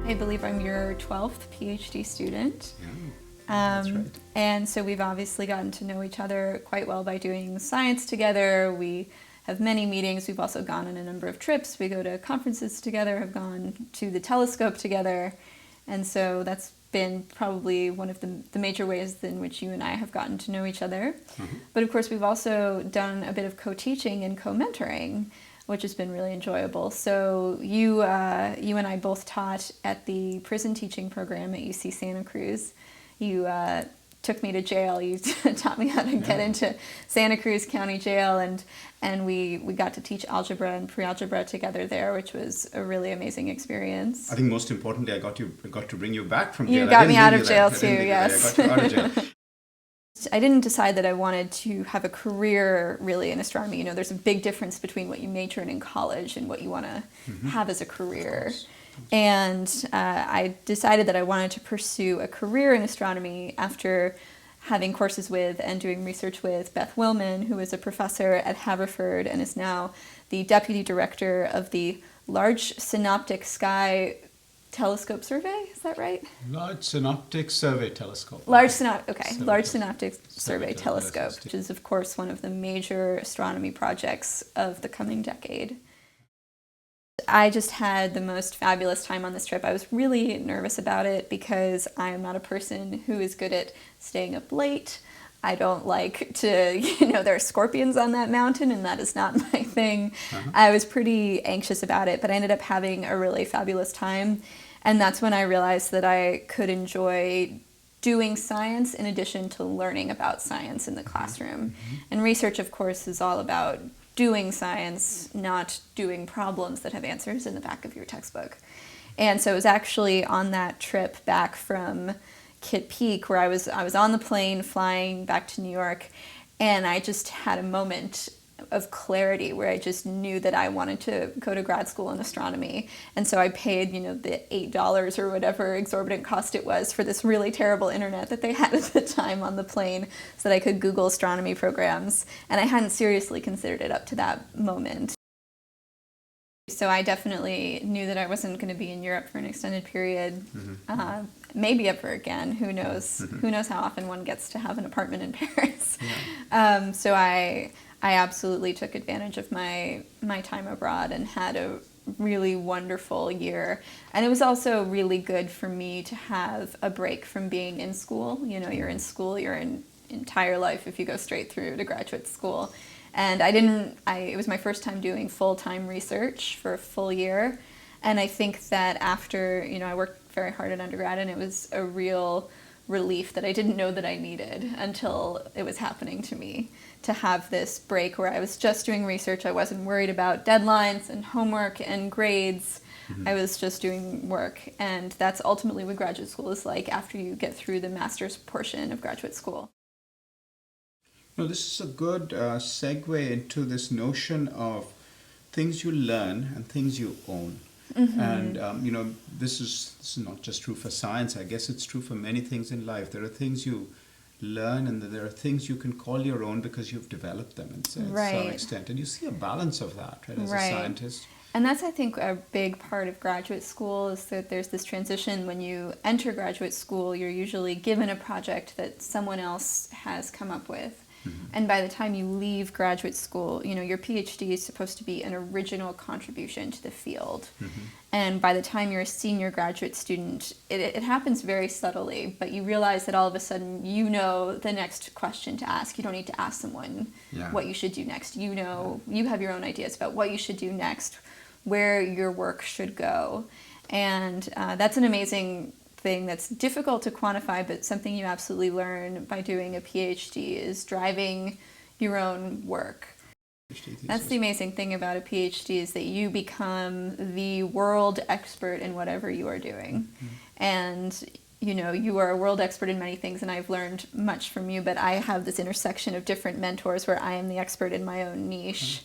I believe I'm your 12th PhD student. Yeah, that's right. And so we've obviously gotten to know each other quite well by doing science together. We have many meetings. We've also gone on a number of trips. We go to conferences together, have gone to the telescope together. And so that's been probably one of the major ways in which you and I have gotten to know each other. Mm-hmm. But of course, we've also done a bit of co-teaching and co-mentoring, which has been really enjoyable. So you and I both taught at the prison teaching program at UC Santa Cruz. You took me to jail. You taught me how to get into Santa Cruz County Jail, and we got to teach algebra and pre-algebra together there, which was a really amazing experience. I think most importantly, I got to bring you back from jail. You got me out of jail too, yes. I got you out of jail. I didn't decide that I wanted to have a career really in astronomy. You know, there's a big difference between what you major in college and what you want to have as a career. And I decided that I wanted to pursue a career in astronomy after having courses with and doing research with Beth Willman, who is a professor at Haverford and is now the deputy director of the Large Synoptic Sky Telescope Survey. Is that right? Large Synoptic Survey Telescope. Large Synoptic Survey Telescope, which is of course one of the major astronomy projects of the coming decade. I just had the most fabulous time on this trip. I was really nervous about it because I am not a person who is good at staying up late. I don't like to, there are scorpions on that mountain and that is not my thing. I was pretty anxious about it, but I ended up having a really fabulous time. And that's when I realized that I could enjoy doing science in addition to learning about science in the classroom. And research, of course, is all about doing science, not doing problems that have answers in the back of your textbook. And so it was actually on that trip back from Kitt Peak where I was on the plane flying back to New York, and I just had a moment of clarity where I just knew that I wanted to go to grad school in astronomy. And so I paid, the $8 or whatever exorbitant cost it was for this really terrible internet that they had at the time on the plane so that I could Google astronomy programs. And I hadn't seriously considered it up to that moment. So I definitely knew that I wasn't going to be in Europe for an extended period, maybe ever again. Who knows? Who knows how often one gets to have an apartment in Paris? So I absolutely took advantage of my time abroad and had a really wonderful year. And it was also really good for me to have a break from being in school. You're in school your entire life if you go straight through to graduate school. And it was my first time doing full-time research for a full year. And I think that after, I worked very hard at undergrad, and it was a real relief that I didn't know that I needed until it was happening to me, to have this break where I was just doing research. I wasn't worried about deadlines and homework and grades. I was just doing work. And that's ultimately what graduate school is like after you get through the master's portion of graduate school. This is a good segue into this notion of things you learn and things you own. And, this is not just true for science. I guess it's true for many things in life. There are things you learn and there are things you can call your own because you've developed them to some extent. And you see a balance of that, right, as a scientist. And that's, I think, a big part of graduate school is that there's this transition. When you enter graduate school, you're usually given a project that someone else has come up with. And by the time you leave graduate school, your PhD is supposed to be an original contribution to the field. And by the time you're a senior graduate student, it happens very subtly, but you realize that all of a sudden you know the next question to ask. You don't need to ask someone what you should do next. You have your own ideas about what you should do next, where your work should go. And that's an amazing thing that's difficult to quantify, but something you absolutely learn by doing a PhD is driving your own work. That's the amazing thing about a PhD is that you become the world expert in whatever you are doing. And you are a world expert in many things, and I've learned much from you, but I have this intersection of different mentors where I am the expert in my own niche.